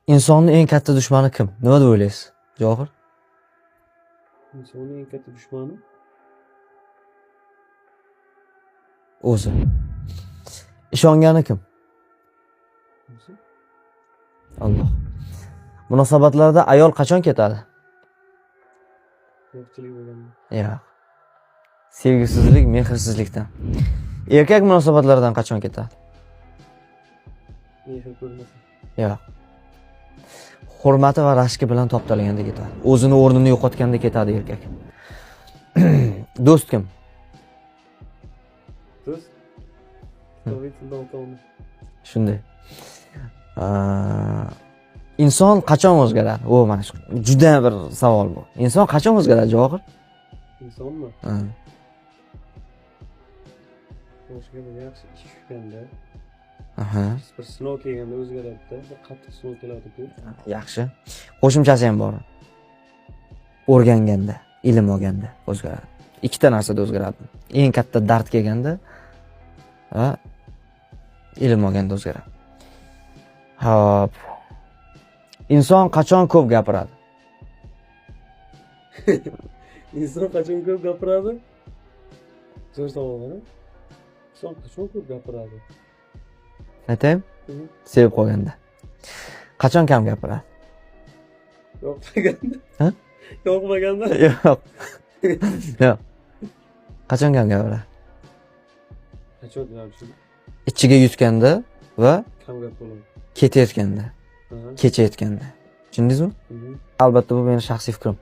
Insonning eng katta dushmani kim? Nima deb o'ylaysiz? Johir? Insonning eng katta dushmani O'zi. Ishongani kim? o'zi. Alloh. Munosabatlarda ayol qachon ketadi? Yo'qchilik bo'lganda. Yo'q. Sevgisizlik, mehrsizlikdan. Erkak munosabatlaridan qachon ketadi? Mehr ko'rmasa. Yo'q. Hurmati va rashki bilan toptalganda ketadi. O'zini o'rnini yo'qotganda ketadi erkak. Do'st kim? Do'st. To'g'ri o'tavni. Shunday. Inson qachon o'zgaradi? O, mana shu juda bir savol bu. Inson qachon o'zgaradi, Johir? Insonmi? Boshiga bir yaxshi ish tushganda, Aha. bir sinov kelganda o'zgaradi-da. Bir qattiq sinov keladi-ku. Yaxshi. Qo'shimchasi ham bor. O'rganganda, ilm olganda o'zgaradi. Ikkita narsada o'zgaradi. Eng katta dard kelganda va ilm olganda o'zgaradi. Hop. Inson qachon ko'p gapiradi? Inson qachon ko'p gapiradi? Zo'r savol-a? Inson qachon ko'p gapiradi? Aytaymi? Sevib qolganda. Qachon kam gapiradi? Yo'qmaganda. Ha? Yo'qmaganda. Yo'q. Yo'q. Qachon kam gapiradi? Qachon gapiradi? Ichiga yutganda va Kam gap bo'ladi. ketayotganda, Aha. kechayotganda. Tushundingizmi? Albatta bu mening shaxsiy fikrim.